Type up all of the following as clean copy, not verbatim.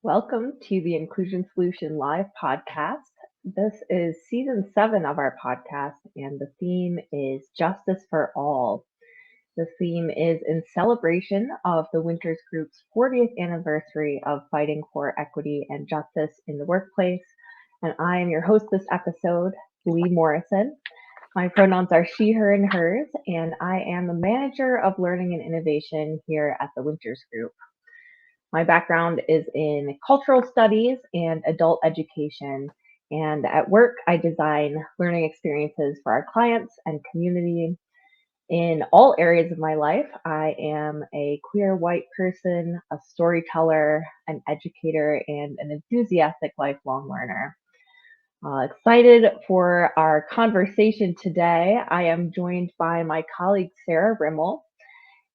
Welcome to the Inclusion Solution Live podcast. This is season 7 of our podcast, and the theme is Justice for All. The theme is in celebration of the Winters Group's 40th anniversary of fighting for equity and justice in the workplace. And I am your host this episode, Leigh Morrison. My pronouns are she, her, and hers, and I am the manager of learning and innovation here at the Winters Group. My background is in cultural studies and adult education, and at work, I design learning experiences for our clients and community. In all areas of my life, I am a queer white person, a storyteller, an educator, and an enthusiastic lifelong learner. Excited for our conversation today. I am joined by my colleague, Sarah Rimmel.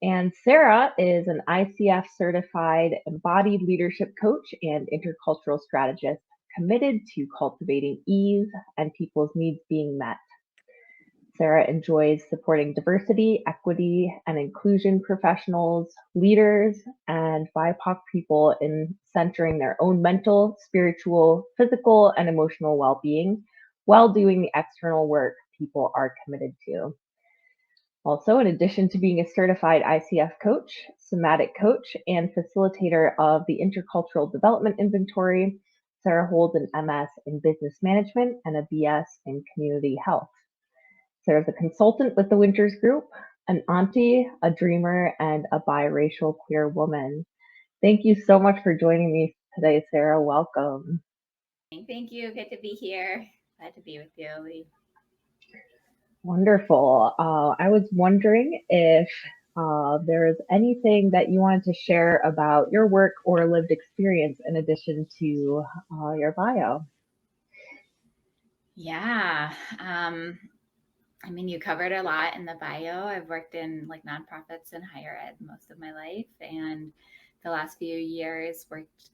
And Sarah is an ICF certified embodied leadership coach and intercultural strategist committed to cultivating ease and people's needs being met. Sarah enjoys supporting diversity, equity, and inclusion professionals, leaders, and BIPOC people in centering their own mental, spiritual, physical, and emotional well-being while doing the external work people are committed to. Also, in addition to being a certified ICF coach, somatic coach, and facilitator of the Intercultural Development Inventory, Sarah holds an MS in Business Management and a BS in Community Health. Sarah is a consultant with the Winters Group, an auntie, a dreamer, and a biracial queer woman. Thank you so much for joining me today, Sarah. Welcome. Thank you. Good to be here. Glad to be with you, Leigh. Wonderful. I was wondering if there is anything that you wanted to share about your work or lived experience in addition to your bio. Yeah. You covered a lot in the bio. I've worked in nonprofits and higher ed most of my life. And the last few years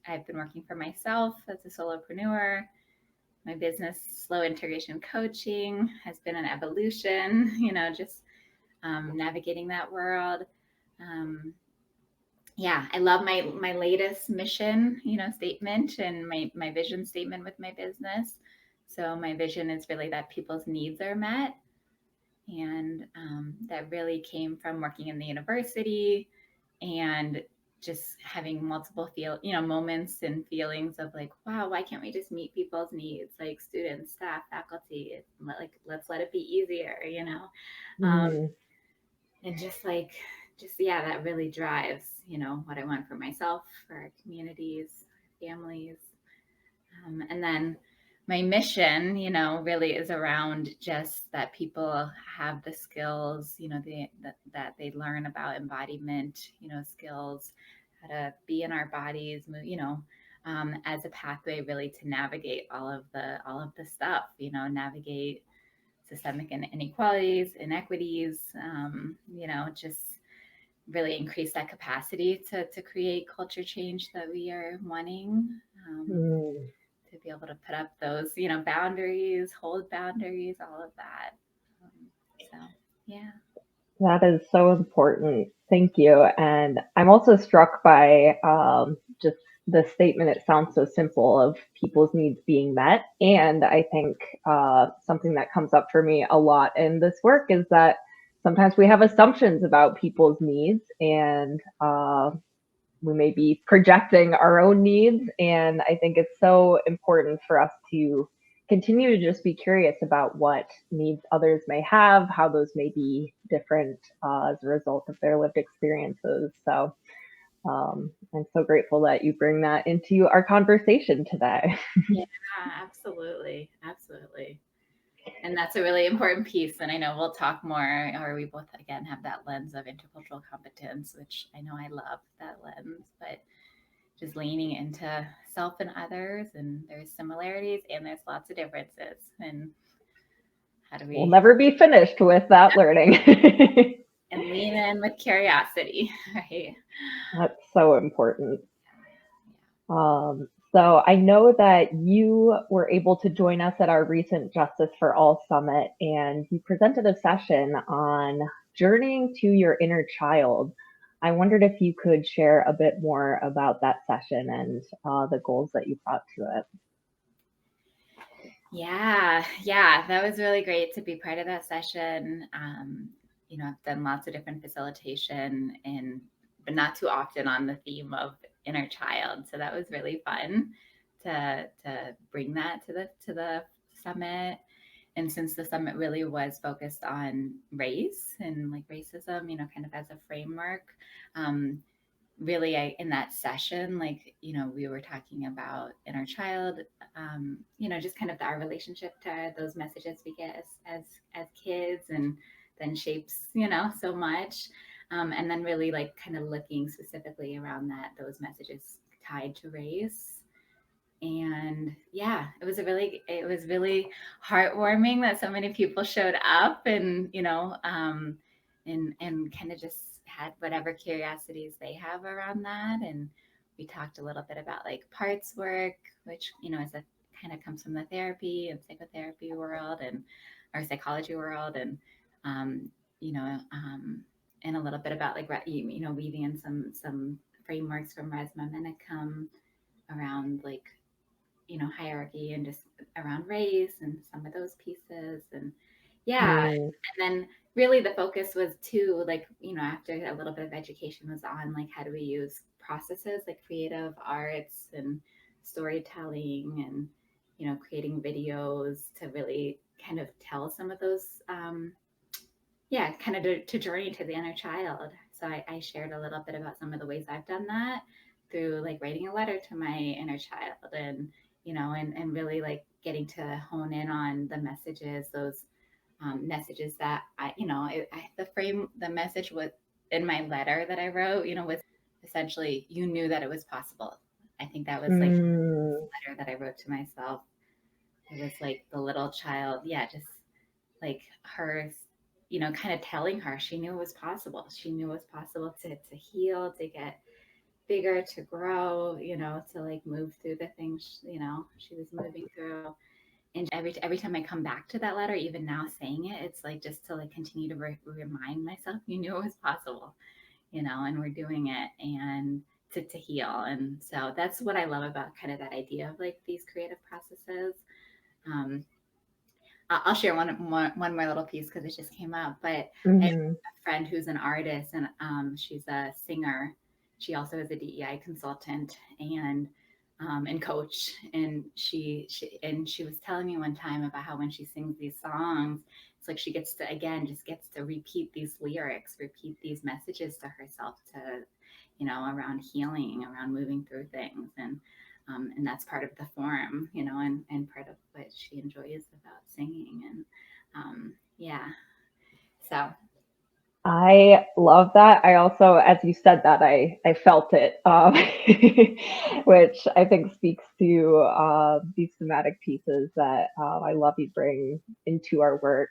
I've been working for myself as a solopreneur. My business, Slow Integration Coaching, has been an evolution, just navigating that world. I love my latest mission, statement and my vision statement with my business. So my vision is really that people's needs are met. And that really came from working in the university and just having multiple moments and feelings of wow, why can't we just meet people's needs, like students, staff, faculty, let's let it be easier, and that really drives, what I want for myself, for our communities, families. And then my mission, really is around just that people have the skills, that they learn about embodiment, skills, how to be in our bodies, as a pathway really to navigate all of the stuff, navigate systemic inequalities, inequities, just really increase that capacity to create culture change that we are wanting. To be able to put up those, boundaries, hold boundaries, all of that. That is so important. Thank you. And I'm also struck by just the statement. It sounds so simple, of people's needs being met. And I think something that comes up for me a lot in this work is that sometimes we have assumptions about people's needs, and we may be projecting our own needs. And I think it's so important for us to continue to just be curious about what needs others may have, how those may be different as a result of their lived experiences. So I'm so grateful that you bring that into our conversation today. Yeah, absolutely. Absolutely. And that's a really important piece. And I know we'll talk more, or we both, again, have that lens of intercultural competence, which I know I love that lens, but just leaning into self and others, and there's similarities and there's lots of differences. And how do we... We'll never be finished with that learning. And lean in with curiosity, right? That's so important. So I know that you were able to join us at our recent Justice for All Summit, and you presented a session on journeying to your inner child. I wondered if you could share a bit more about that session and the goals that you brought to it. Yeah, that was really great to be part of that session. I've done lots of different facilitation but not too often on the theme of inner child. So that was really fun to bring that to the summit. And since the summit really was focused on race and like racism, kind of as a framework, um, really in that session, like, we were talking about inner child, just kind of our relationship to those messages we get as kids, and then shapes, so much. And then really like kind of looking specifically around those messages tied to race. And yeah, it was really heartwarming that so many people showed up, and and kind of just had whatever curiosities they have around that. And we talked a little bit about like parts work, which is a kind of comes from the therapy and psychotherapy world, and our psychology world. And um you know um and a little bit about like weaving in some frameworks from Resma Menakem around like hierarchy and just around race and some of those pieces. And yeah, Mm, and then really the focus was too, like, after a little bit of education was on like how do we use processes like creative arts and storytelling, and creating videos to really kind of tell some of those yeah, kind of to journey to the inner child. So I shared a little bit about some of the ways I've done that through like writing a letter to my inner child, and and really like getting to hone in on the messages, those messages that the message was in my letter that I wrote, was essentially, you knew that it was possible. I think that was like mm, the letter that I wrote to myself. It was like the little child, yeah, just like her, kind of telling her she knew it was possible. She knew it was possible to heal, to get bigger, to grow, to like move through the things, she was moving through. And every time I come back to that letter, even now saying it, it's like just to like continue to remind myself, you knew it was possible, and we're doing it, and to heal. And so that's what I love about kind of that idea of like these creative processes. Um, I'll share one more little piece because it just came up. But I have mhm, a friend who's an artist, and she's a singer. She also is a DEI consultant and coach. And she was telling me one time about how when she sings these songs, it's like she gets to, again, just gets to repeat these lyrics, repeat these messages to herself, to around healing, around moving through things. And that's part of the form, and part of what she enjoys about singing. And yeah, so I love that. I also, as you said that, I felt it, which I think speaks to these thematic pieces that I love you bring into our work.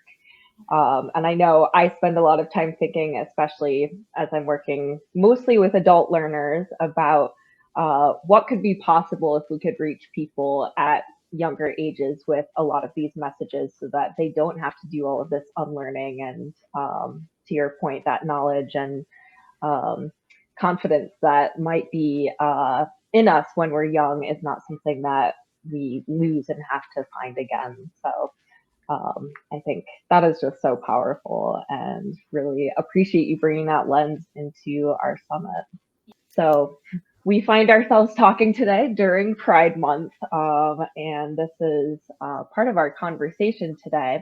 And I know I spend a lot of time thinking, especially as I'm working mostly with adult learners, about what could be possible if we could reach people at younger ages with a lot of these messages so that they don't have to do all of this unlearning and, to your point, that knowledge and um, confidence that might be in us when we're young is not something that we lose and have to find again. So I think that is just so powerful and really appreciate you bringing that lens into our summit. So we find ourselves talking today during Pride Month, and this is part of our conversation today.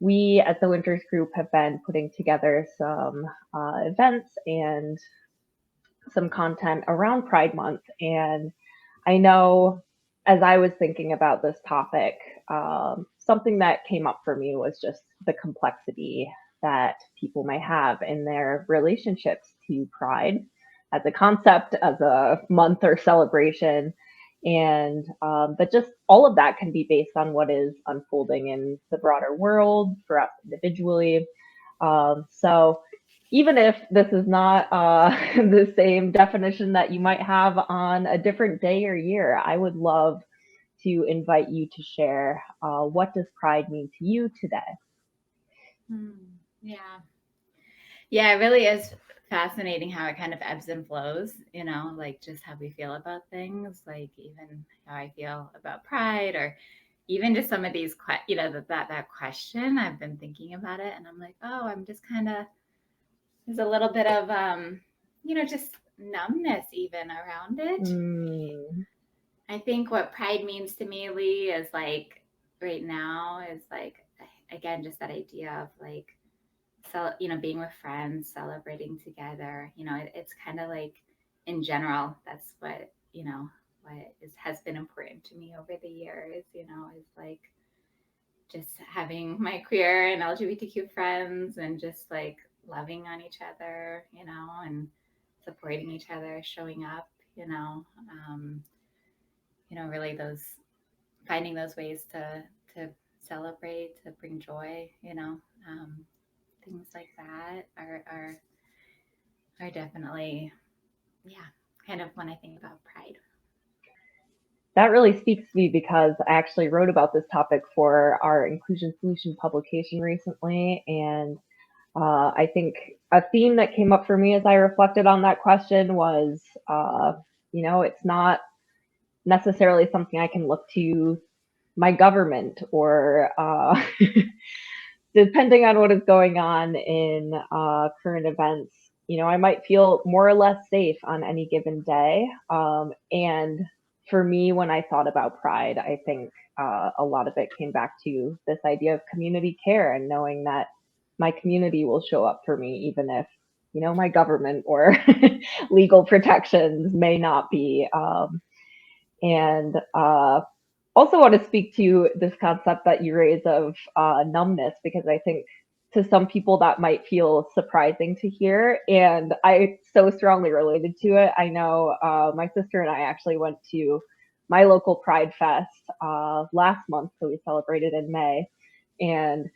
We at the Winters Group have been putting together some events and some content around Pride Month, and I know as I was thinking about this topic, something that came up for me was just the complexity that people may have in their relationships to Pride as a concept, as a month or celebration. And that just all of that can be based on what is unfolding in the broader world for us individually. So even if this is not the same definition that you might have on a different day or year, I would love to invite you to share what does pride mean to you today? Yeah. Yeah, it really is fascinating how it kind of ebbs and flows, like just how we feel about things, like even how I feel about pride, or even just some of these, that question. I've been thinking about it, and I'm like, oh, I'm just kind of, there's a little bit of, just numbness even around it. Mm, I think what pride means to me, Leigh, is like right now is like, again, just that idea of like, being with friends, celebrating together. It's kind of like in general, that's what, has been important to me over the years, is like just having my queer and LGBTQ friends and just like loving on each other, and supporting each other, showing up, um, really those finding those ways to celebrate, to bring joy, um, things like that are definitely, yeah, kind of when I think about pride. that really speaks to me because I actually wrote about this topic for our Inclusion Solution publication recently. And I think a theme that came up for me as I reflected on that question was, it's not necessarily something I can look to my government or depending on what is going on in current events, I might feel more or less safe on any given day. And for me, when I thought about pride, I think a lot of it came back to this idea of community care and knowing that my community will show up for me, even if, my government or legal protections may not be. And also want to speak to this concept that you raise of numbness, because I think to some people that might feel surprising to hear. And I so strongly related to it. I know my sister and I actually went to my local Pride Fest last month. So we celebrated in May. And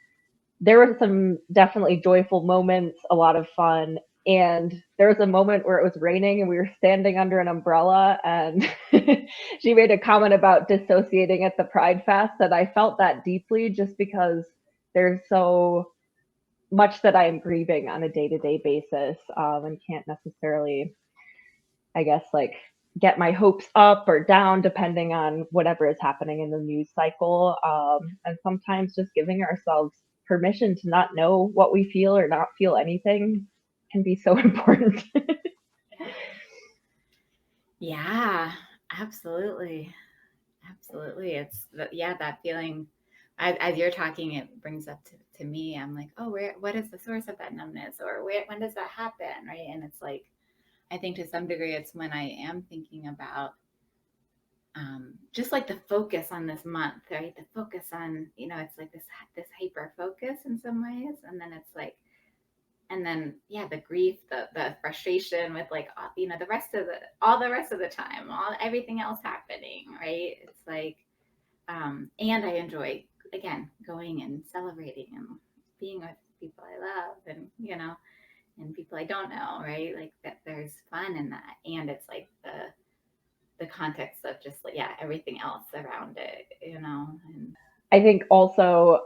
there were some definitely joyful moments, a lot of fun. And there was a moment where it was raining and we were standing under an umbrella, and she made a comment about dissociating at the Pride Fest. And I felt that deeply just because there's so much that I am grieving on a day to day basis, and can't necessarily, I guess, like get my hopes up or down depending on whatever is happening in the news cycle. And sometimes just giving ourselves permission to not know what we feel or not feel anything can be so important. Yeah. Yeah, absolutely. Absolutely. It's yeah, that feeling as you're talking, it brings up to me. I'm like, oh, what is the source of that numbness? Or when does that happen? Right. And it's like, I think to some degree, it's when I am thinking about just like the focus on this month, right? The focus on, it's like this hyper focus in some ways. And then it's like, and then yeah, the grief, the frustration with like, the rest of all the rest of the time, everything else happening, right? It's like, and I enjoy, again, going and celebrating and being with people I love, and and people I don't know, right? Like that, there's fun in that, and it's like the context of just like, yeah, everything else around it, and I think also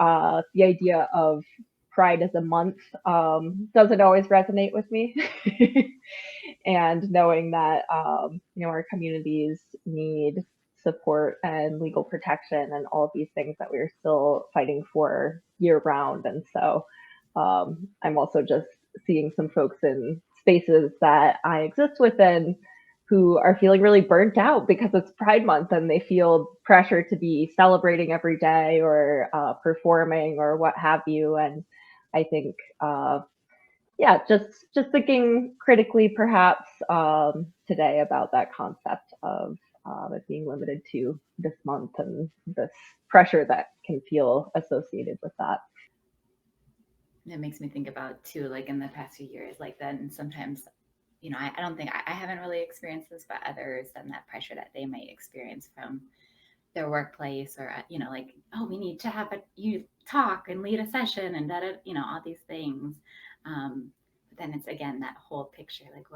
the idea of Pride as a month doesn't always resonate with me. And knowing that, our communities need support and legal protection and all of these things that we're still fighting for year round. And so I'm also just seeing some folks in spaces that I exist within who are feeling really burnt out because it's Pride Month and they feel pressure to be celebrating every day or performing or what have you. And I think, yeah, just thinking critically, perhaps today about that concept of it being limited to this month and this pressure that can feel associated with that. it makes me think about too, like in the past few years, like then sometimes, I don't think I haven't really experienced this, but others, and that pressure that they might experience from their workplace, or like, oh, we need to have you talk and lead a session and that, all these things, but then it's again that whole picture, like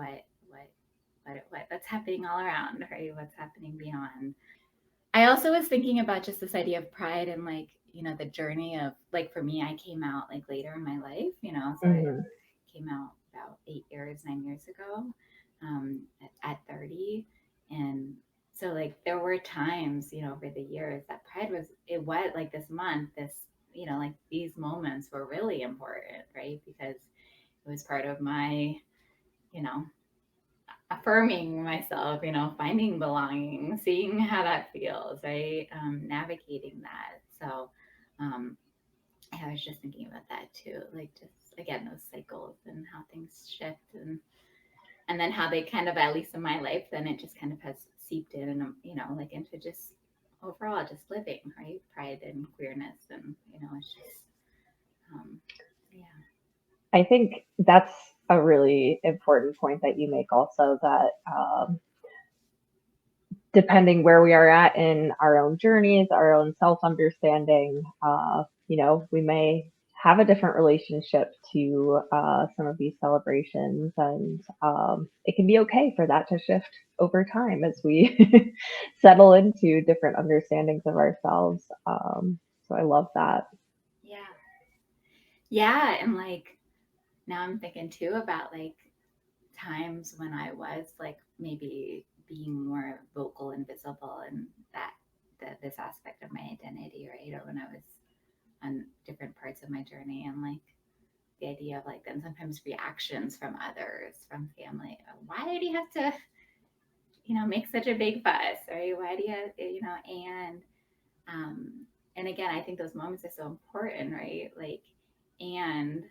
what's happening all around, right? What's happening beyond. I also was thinking about just this idea of pride and like, the journey of like for me, I came out like later in my life, so I Hmm. came out about 8 years, 9 years ago, at 30. And so like there were times, over the years that pride was like this month, like these moments were really important, right? Because it was part of my, you know, affirming myself, finding belonging, seeing how that feels, right? Navigating that. So, um, I was just thinking about that too, like just again those cycles and how things shift, and then how they kind of, at least in my life, then it just kind of has seeped in, and like into just overall just living, right? Pride and queerness, and it's just, um, yeah, I think that's a really important point that you make also, that depending where we are at in our own journeys, our own self understanding, we may have a different relationship to some of these celebrations, and it can be okay for that to shift over time as we settle into different understandings of ourselves. So I love that. yeah, yeah, and like now I'm thinking too about like times when I was like maybe being more vocal and visible in this aspect of my identity, right? Or when I was on different parts of my journey, and like the idea of like then sometimes reactions from others, from family. Why do you have to, make such a big fuss, right? Why do and um, and again, I think those moments are so important, right? Like, and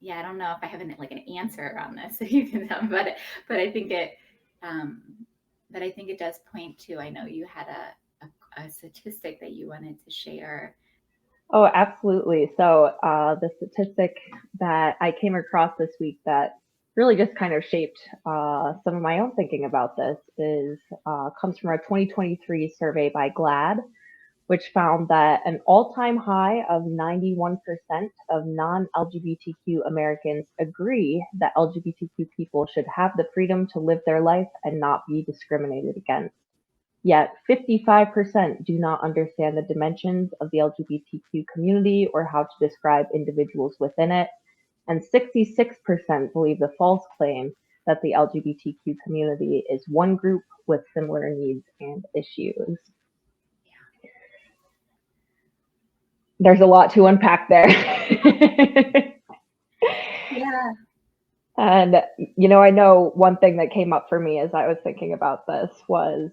yeah, I don't know if I have like an answer on this, you can tell me, but I think it, um, but I think it does point to. I know you had a statistic that you wanted to share. Oh, absolutely. So, the statistic that I came across this week that really just kind of shaped some of my own thinking about this is comes from a 2023 survey by GLAD, which found that an all-time high of 91% of non-LGBTQ Americans agree that LGBTQ people should have the freedom to live their life and not be discriminated against. Yet 55% do not understand the dimensions of the LGBTQ community or how to describe individuals within it, and 66% believe the false claim that the LGBTQ community is one group with similar needs and issues. There's a lot to unpack there. Yeah. And, I know one thing that came up for me as I was thinking about this was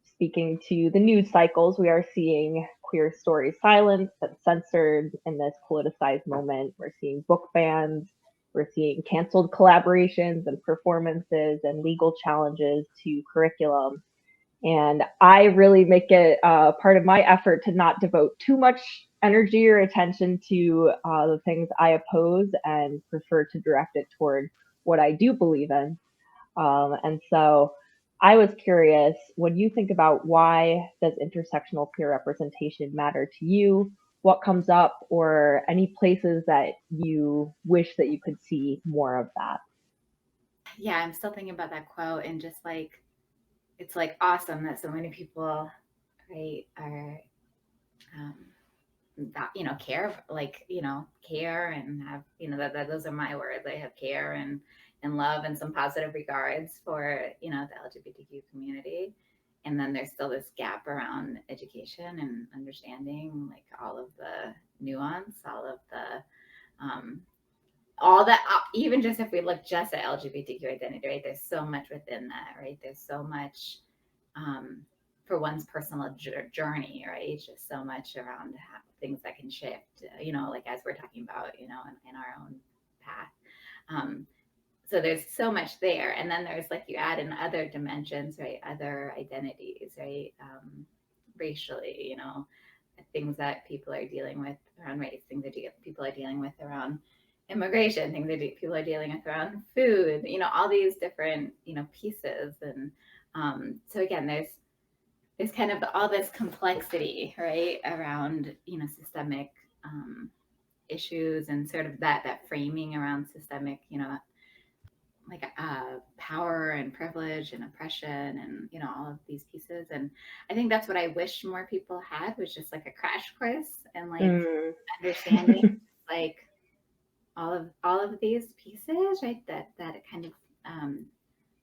speaking to the news cycles. We are seeing queer stories silenced and censored in this politicized moment. We're seeing book bans. We're seeing canceled collaborations and performances and legal challenges to curriculum. And I really make it part of my effort to not devote too much energy or attention to the things I oppose, and prefer to direct it toward what I do believe in. And so I was curious, when you think about why does intersectional peer representation matter to you, what comes up, or any places that you wish that you could see more of that? Yeah, I'm still thinking about that quote, and just like it's like awesome that so many people, right, are, um, that care, like care and have, that those are my words. I have care and love and some positive regards for the LGBTQ community. And then there's still this gap around education and understanding, like all of the nuance, um, all that, even just if we look just at LGBTQ identity, right? There's so much within that, right? There's so much, um, for one's personal journey, right? It's just so much around things that can shift, like as we're talking about, in our own path. Um, so there's so much there. And then there's like you add in other dimensions, right? Other identities, right? Racially, things that people are dealing with around race, things that people are dealing with around immigration, things that people are dealing with around food, all these different, pieces. And so again, there's kind of all this complexity, right, around systemic, um, issues and sort of that framing around systemic, like power and privilege and oppression and all of these pieces. And I think that's what I wish more people had, was just like a crash course and like Mm. understanding like all of these pieces, right? That it kind of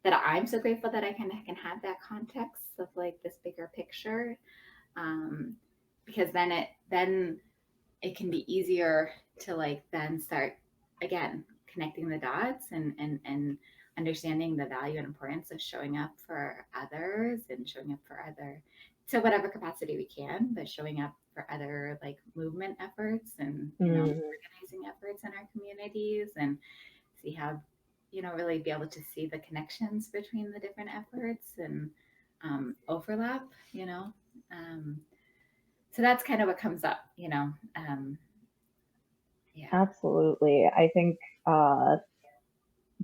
that I'm so grateful that I kind of can have that context of like this bigger picture, um, because then it can be easier to like then start again connecting the dots and understanding the value and importance of showing up for others and showing up for other, to whatever capacity we can, but showing up for other like movement efforts and Mm. organizing efforts in our communities, and see how really be able to see the connections between the different efforts and overlap, um, so that's kind of what comes up, yeah. Absolutely. I think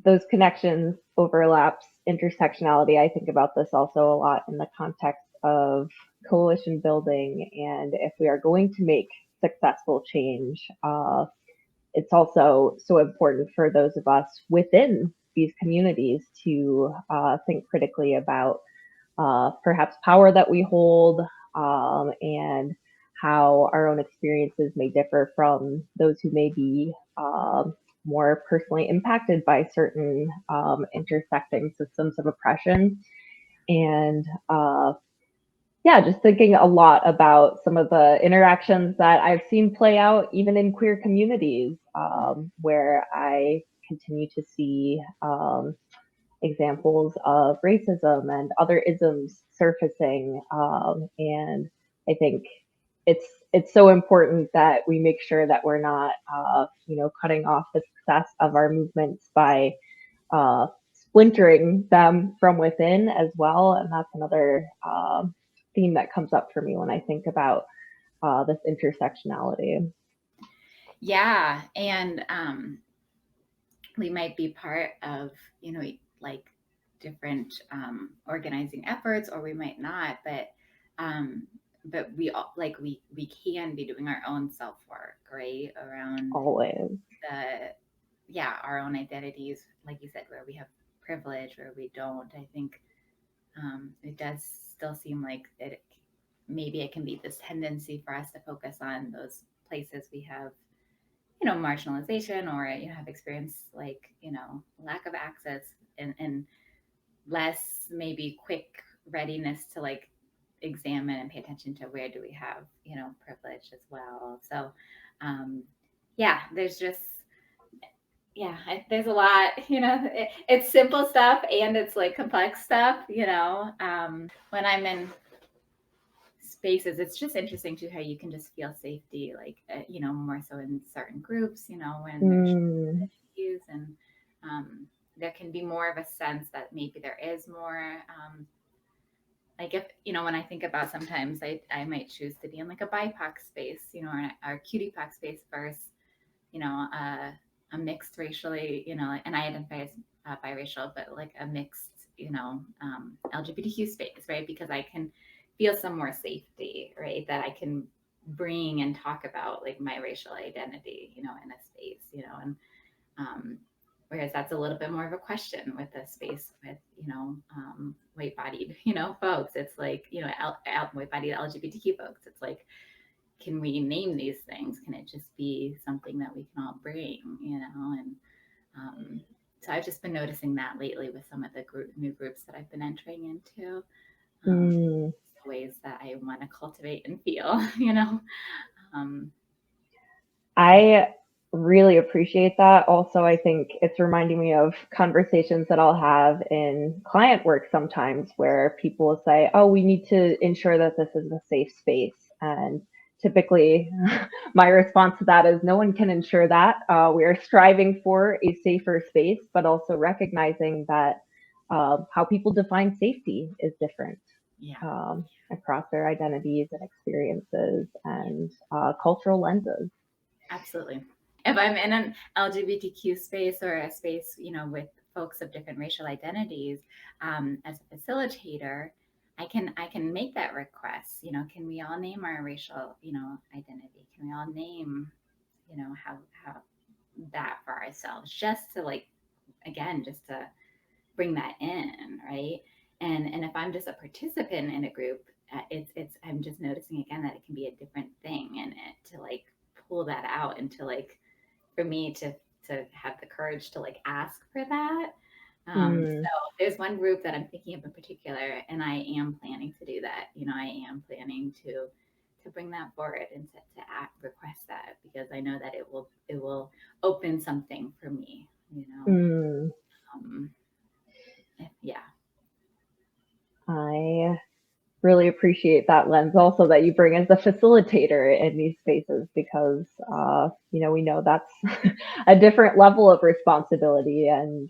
those connections, overlaps, intersectionality. I think about this also a lot in the context of coalition building. And if we are going to make successful change, it's also so important for those of us within these communities to think critically about perhaps power that we hold, and how our own experiences may differ from those who may be more personally impacted by certain intersecting systems of oppression. And yeah, just thinking a lot about some of the interactions that I've seen play out even in queer communities, where I continue to see examples of racism and other isms surfacing. And I think it's so important that we make sure that we're not, cutting off the success of our movements by splintering them from within as well. And that's another theme that comes up for me when I think about this intersectionality. Yeah, and we might be part of like different organizing efforts, or we might not, um we all like we can be doing our own self work, right, around Always. the our own identities, like you said, where we have privilege, where we don't. I think it does still seem like maybe it can be this tendency for us to focus on those places we have marginalization, or have experienced like lack of access, and less maybe quick readiness to like examine and pay attention to where do we have privilege as well. So yeah, there's just there's a lot, it's simple stuff and it's like complex stuff, when I'm in spaces, it's just interesting too how you can just feel safety, like more so in certain groups, when there's Mm. issues, and there can be more of a sense that maybe there is more, like if when I think about, sometimes I might choose to be in like a BIPOC space, or a QTPOC space versus a mixed racially, and I identify as biracial, but like a mixed, LGBTQ space, right? Because I can feel some more safety, right? That I can bring and talk about like my racial identity, in a space, and um, whereas that's a little bit more of a question with a space with, white bodied, folks. It's like, white bodied LGBTQ folks. It's like, can we name these things? Can it just be something that we can all bring, And so I've just been noticing that lately with some of the new groups that I've been entering into, Mm. ways that I want to cultivate and feel, Um, yeah. I really appreciate that. Also, I think it's reminding me of conversations that I'll have in client work sometimes where people will say, oh, we need to ensure that this is a safe space. And typically, my response to that is no one can ensure that. We are striving for a safer space, but also recognizing that how people define safety is different. Yeah. Across their identities and experiences and cultural lenses. Absolutely. If I'm in an LGBTQ space, or a space, with folks of different racial identities, as a facilitator, I can make that request. Can we all name our racial, identity? Can we all name have that for ourselves, just to like, again, just to bring that in, right? And if I'm just a participant in a group, it's I'm just noticing again that it can be a different thing, and to like pull that out, and to like, for me to have the courage to like ask for that. Mm, So there's one group that I'm thinking of in particular, and I am planning to do that. I am planning to bring that forward, and request that, because I know that it will open something for me. mm. Um, yeah. I really appreciate that lens also that you bring as a facilitator in these spaces because, we know that's a different level of responsibility. And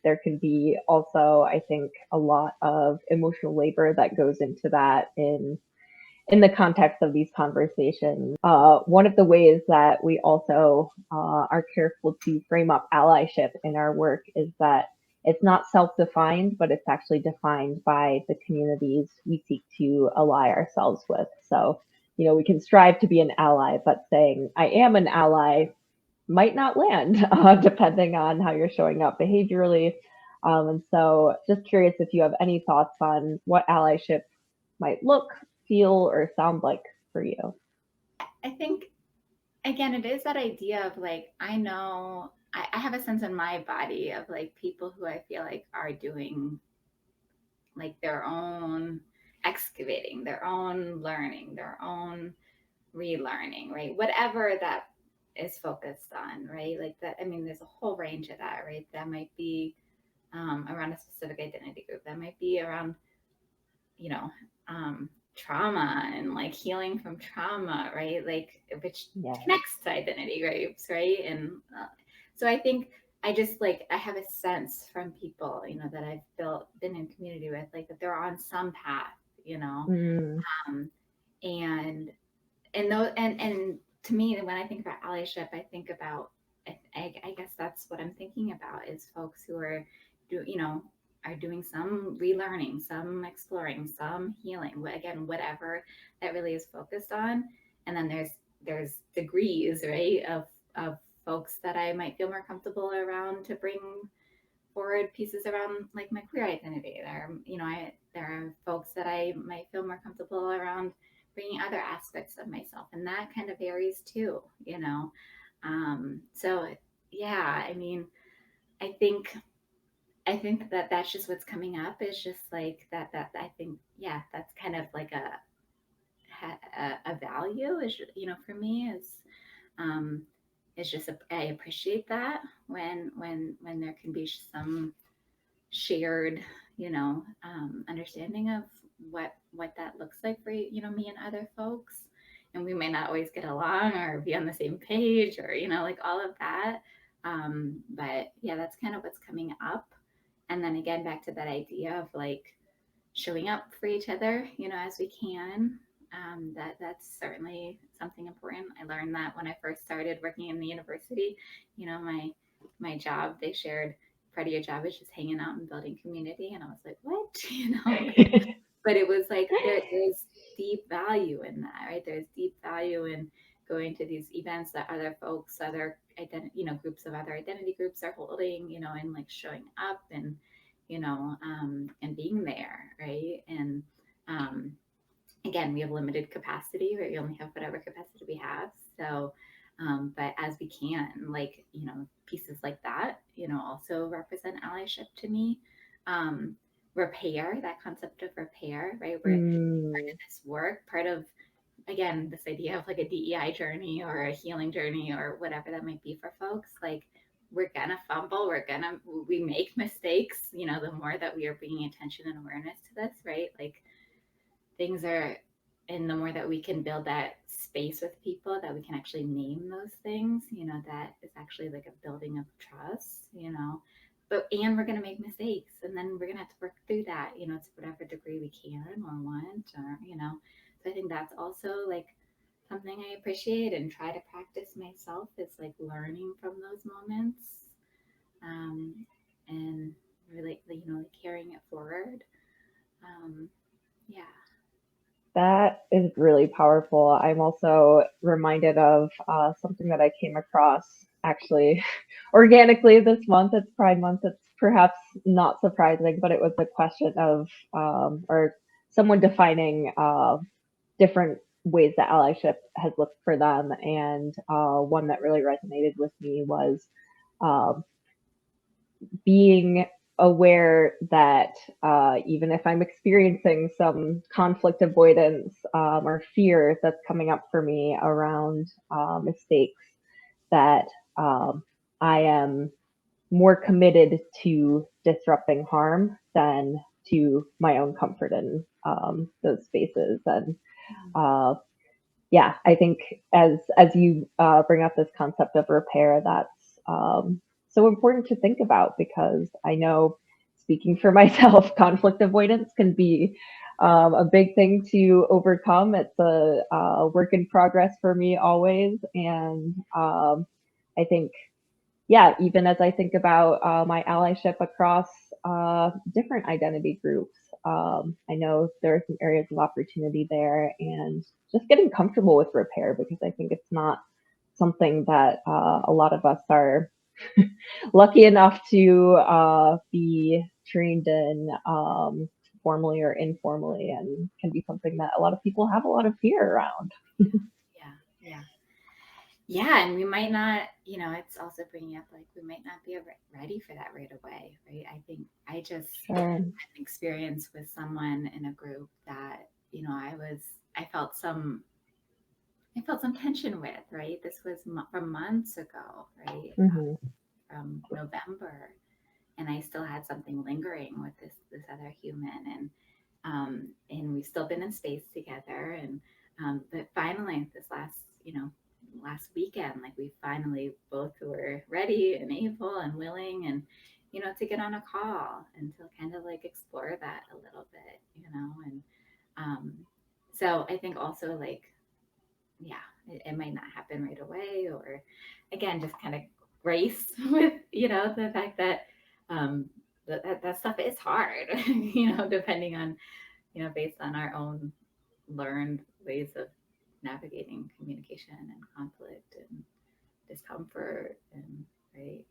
there can be also, I think, a lot of emotional labor that goes into that in the context of these conversations. One of the ways that we also are careful to frame up allyship in our work is that it's not self defined, but it's actually defined by the communities we seek to ally ourselves with. So, we can strive to be an ally, but saying, I am an ally might not land depending on how you're showing up behaviorally. And so, just curious if you have any thoughts on what allyship might look, feel, or sound like for you. I think, again, it is that idea of like, I know I have a sense in my body of like people who I feel like are doing like their own excavating, their own learning, their own relearning, right? Whatever that is focused on, right? Like that, I mean, there's a whole range of that, right? That might be around a specific identity group, that might be around, you know, trauma and like healing from trauma, right? Like, which Yeah. connects to identity groups, right? And so I think I just like, I have a sense from people, that I've been in community with, like that they're on some path, Mm, um, and and to me, when I think about allyship, I think about, I guess that's what I'm thinking about, is folks who are do you know are doing some relearning, some exploring, some healing, again, whatever that really is focused on. And then there's degrees, right, of folks that I might feel more comfortable around to bring forward pieces around like my queer identity. There are folks that I might feel more comfortable around bringing other aspects of myself, and that kind of varies too. So yeah, I mean, I think that that's just what's coming up, is just like that I think, yeah, that's kind of like a value, is, for me, is um it's just I appreciate that when there can be some shared, understanding of what that looks like for, me and other folks. And we may not always get along or be on the same page, or like all of that. But yeah, that's kind of what's coming up. And then again, back to that idea of like showing up for each other, as we can. That's certainly something important. I learned that when I first started working in the university. My job, they shared, part of your job is just hanging out and building community, and I was like, what? But it was like, there's deep value in that, right? There's deep value in going to these events that other folks, other groups of other identity groups are holding, and like showing up, and and being there, right? And um, again, we have limited capacity, right? We only have whatever capacity we have. So, but as we can, like, pieces like that, also represent allyship to me. Repair, that concept of repair, right? We're part mm, of this work, part of, again, this idea of like a DEI journey or a healing journey or whatever that might be for folks. Like, we're gonna fumble, we make mistakes, the more that we are bringing attention and awareness to this, right? Like, things are, and the more that we can build that space with people, that we can actually name those things, that is actually like a building of trust. And we're going to make mistakes, and then we're going to have to work through that, to whatever degree we can or want, or so I think that's also like something I appreciate and try to practice myself, is like learning from those moments, um, and really, like carrying it forward. um, yeah. That is really powerful. I'm also reminded of something that I came across actually organically this month. It's Pride Month. It's perhaps not surprising, but it was a question of, or someone defining different ways that allyship has looked for them. And one that really resonated with me was um, being aware that even if I'm experiencing some conflict avoidance or fear that's coming up for me around mistakes, that um, I am more committed to disrupting harm than to my own comfort in those spaces. And uh, yeah, I think as you bring up this concept of repair, that's so important to think about, because I know, speaking for myself, conflict avoidance can be a big thing to overcome. It's a work in progress for me always, and I think, yeah, even as I think about my allyship across different identity groups, I know there are some areas of opportunity there, and just getting comfortable with repair, because I think it's not something that a lot of us are lucky enough to be trained in formally or informally, and can be something that a lot of people have a lot of fear around. Yeah, yeah, yeah. And we might not, it's also bringing up like we might not be ready for that right away, right? I think I just Sure. had an experience with someone in a group that, I felt some tension with, right? This was from months ago, right? Hmm. From November, and I still had something lingering with this other human, and we've still been in space together, and but finally last weekend, like we finally both were ready and able and willing, and to get on a call and to kind of like explore that a little bit, and um, so I think also like, yeah, it might not happen right away, or again, just kind of grace with the fact that um that stuff is hard, depending on, based on our own learned ways of navigating communication and conflict and discomfort, and right.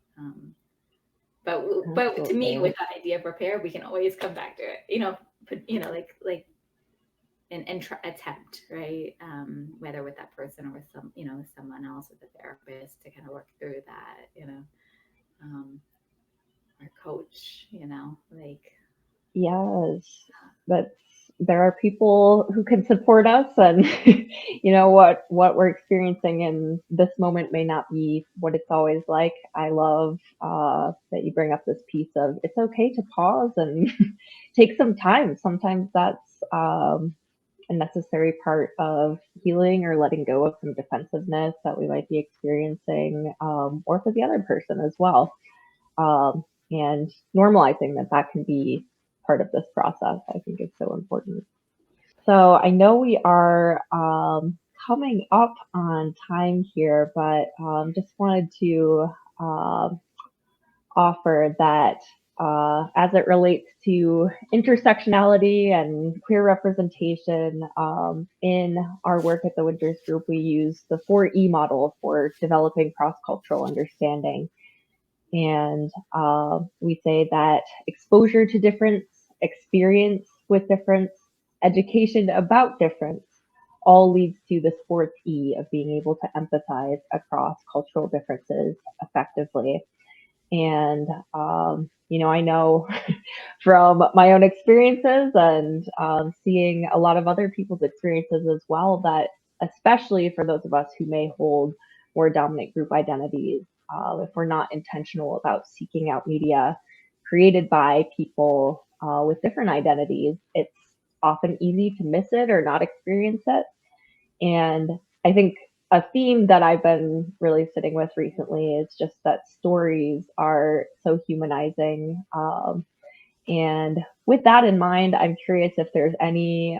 But to me, Absolutely. with the idea of repair, we can always come back to it, put, like and attempt, right, whether with that person or with with someone else, with a therapist, to kind of work through that, um, or coach, like, Yes, but there are people who can support us, and what we're experiencing in this moment may not be what it's always like. I love that you bring up this piece of it's okay to pause and take some time. Sometimes that's a necessary part of healing, or letting go of some defensiveness that we might be experiencing, or for the other person as well, and normalizing that that can be part of this process, I think, is so important. So I know we are coming up on time here, but just wanted to um offer that as it relates to intersectionality and queer representation, in our work at the Winters Group, we use the 4E model for developing cross cultural understanding. And we say that exposure to difference, experience with difference, education about difference all leads to this fourth E of being able to empathize across cultural differences effectively. And, I know from my own experiences, and seeing a lot of other people's experiences as well, that especially for those of us who may hold more dominant group identities, if we're not intentional about seeking out media created by people with different identities, it's often easy to miss it or not experience it. And I think a theme that I've been really sitting with recently is just that stories are so humanizing. And with that in mind, I'm curious if there's any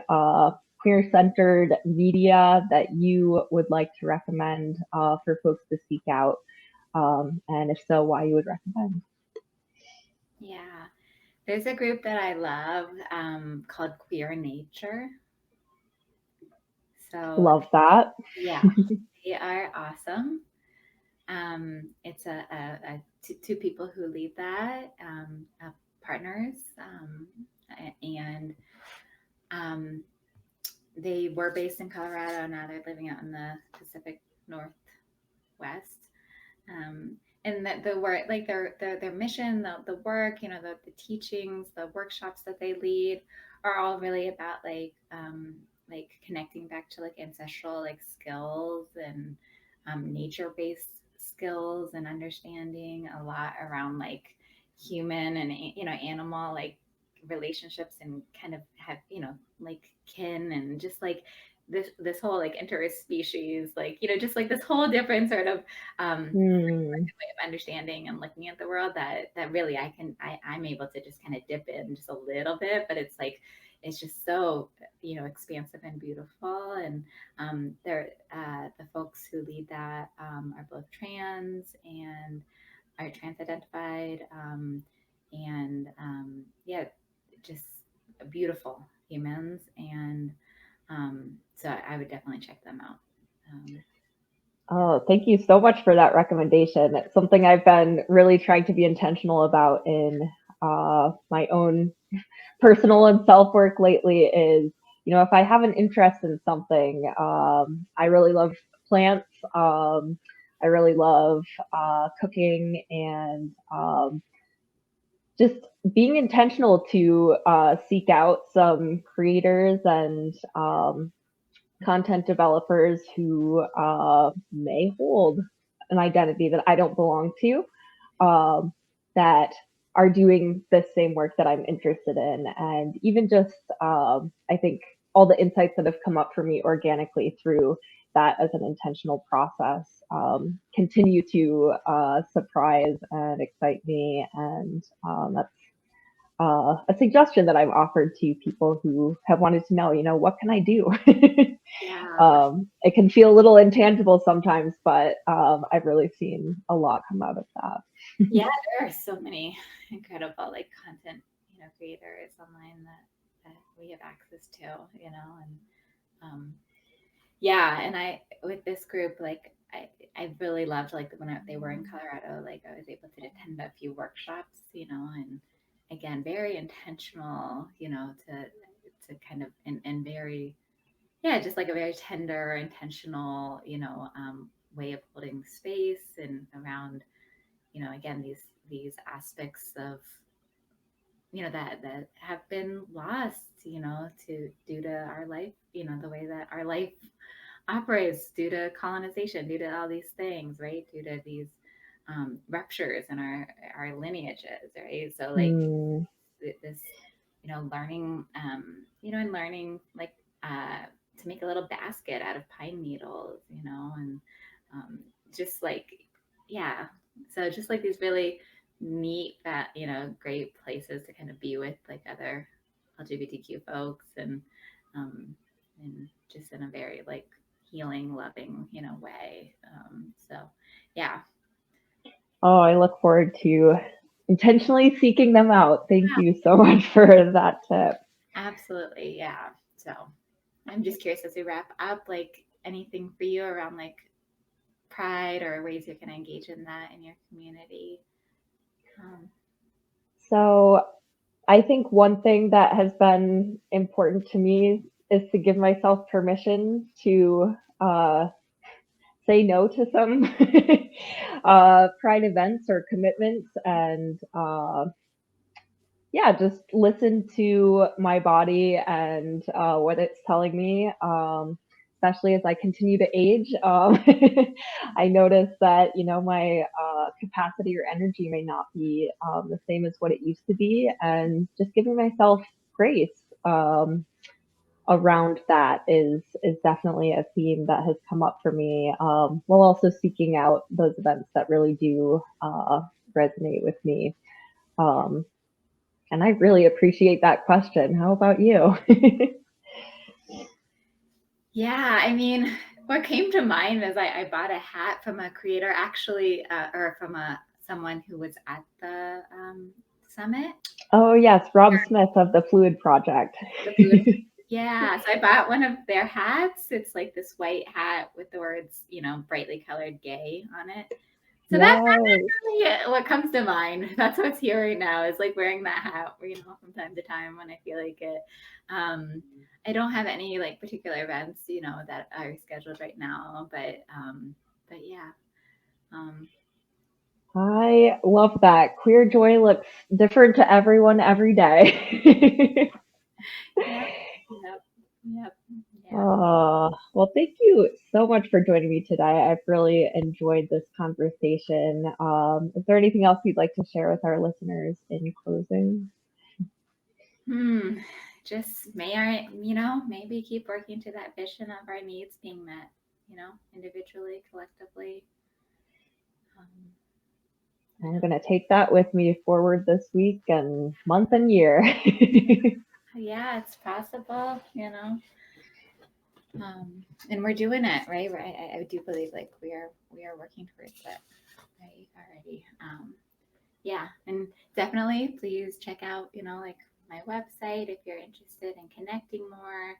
queer centered media that you would like to recommend for folks to seek out. And if so, why you would recommend. yeah, there's a group that I love, called Queer Nature. So Love that. yeah, they are awesome. It's two people who lead that, partners, and um, they were based in Colorado. Now they're living out in the Pacific Northwest. And that the work, like their mission, the work, the teachings, the workshops that they lead are all really about like connecting back to like ancestral like skills and nature based skills and understanding a lot around like human and animal like relationships and kind of have like kin and just like this whole like interspecies like just like this whole different sort of Mm, way of understanding and looking at the world that really I'm able to just kind of dip in just a little bit, but it's like it's just so expansive and beautiful. And they're the folks who lead that are both trans and are trans identified, and yeah, just beautiful humans. And so I would definitely check them out. Yeah. oh, thank you so much for that recommendation. It's something I've been really trying to be intentional about in my own personal and self work lately. Is if I have an interest in something, I really love plants. I really love cooking and just being intentional to seek out some creators and content developers who may hold an identity that I don't belong to, that are doing the same work that I'm interested in. And even just, I think all the insights that have come up for me organically through that as an intentional process continue to surprise and excite me. And that's a suggestion that I've offered to people who have wanted to know, what can I do? Yeah. It can feel a little intangible sometimes, but I've really seen a lot come out of that. Yeah, there are so many incredible like content, creators online that we have access to, and yeah, and I with this group, like I really loved like when they were in Colorado, like I was able to attend a few workshops, and again, very intentional, to kind of and very yeah, just like a very tender, intentional, way of holding space and around again these aspects of that have been lost to due to our life the way that our life operates due to colonization, due to all these things, right, due to these ruptures in our lineages, right? So like Mm. this learning and learning like to make a little basket out of pine needles, and just like yeah, so just like these really neat that great places to kind of be with like other LGBTQ folks and just in a very like healing loving way, so yeah. Oh, I look forward to intentionally seeking them out. Thank Yeah, you so much for that tip. absolutely, yeah. So I'm just curious as we wrap up, like anything for you around like pride or ways you can engage in that in your community. Um, So I think one thing that has been important to me is to give myself permission to say no to some pride events or commitments and yeah, just listen to my body and what it's telling me, especially as I continue to age. I notice that, my capacity or energy may not be the same as what it used to be, and just giving myself grace around that is definitely a theme that has come up for me, while also seeking out those events that really do resonate with me. Um, and I really appreciate that question. How about you? yeah, I mean, what came to mind is I bought a hat from a creator actually, or from someone who was at the summit. Oh, yes, Rob Smith of the Fluid Project. The food. Yeah, so I bought one of their hats. It's like this white hat with the words, brightly colored gay on it. So that's Yes. really what comes to mind. That's what's here right now is like wearing that hat, from time to time when I feel like it. I don't have any like particular events, that are scheduled right now, but yeah. Um, I love that. Queer joy looks different to everyone every day. yep, yep, yep, yeah. Well, thank you so much for joining me today. I've really enjoyed this conversation. Is there anything else you'd like to share with our listeners in closing? Hmm. Just maybe keep working to that vision of our needs being met, individually, collectively. Um, I'm going to take that with me forward this week and month and year. yeah, it's possible, and we're doing it, right? Right. I do believe like we are working towards it, right? Already. Yeah, and definitely please check out, like my website if you're interested in connecting more.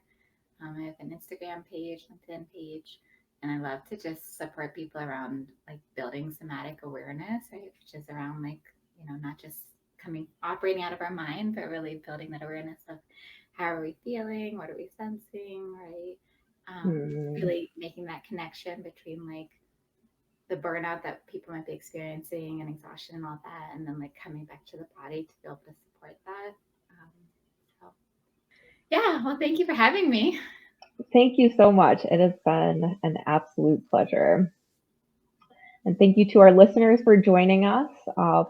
I have an Instagram page, LinkedIn page, and I love to just support people around like building somatic awareness, right? Which is around like, not just operating out of our mind, but really building that awareness of how are we feeling, what are we sensing, right? Hmm. Really making that connection between like the burnout that people might be experiencing and exhaustion and all that, and then like coming back to the body to be able to support that. Um, so, yeah, well, thank you for having me. Thank you so much. It has been an absolute pleasure. And thank you to our listeners for joining us.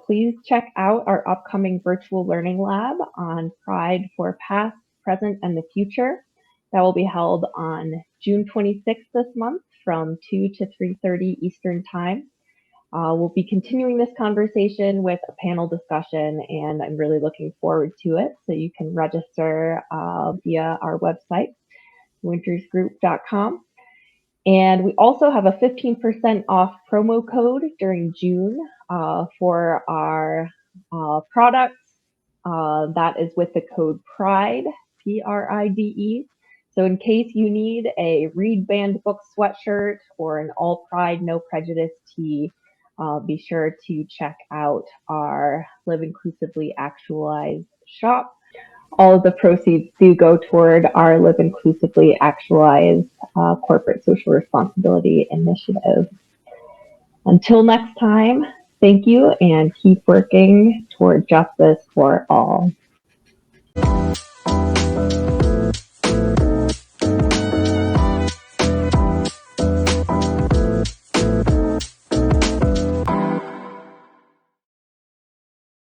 Please check out our upcoming virtual learning lab on Pride for Past, Present, and the Future. That will be held on June 26th this month from 2 to 3:30 Eastern Time. We'll be continuing this conversation with a panel discussion, and I'm really looking forward to it. So you can register via our website, wintersgroup.com. And we also have a 15% off promo code during June for our products. That is with the code PRIDE, PRIDE. So, in case you need a Read Band Book sweatshirt or an All Pride, No Prejudice tee, be sure to check out our Live Inclusively Actualized shop. All of the proceeds do go toward our Live Inclusively Actualized corporate social responsibility initiative. Until next time, thank you and keep working toward justice for all.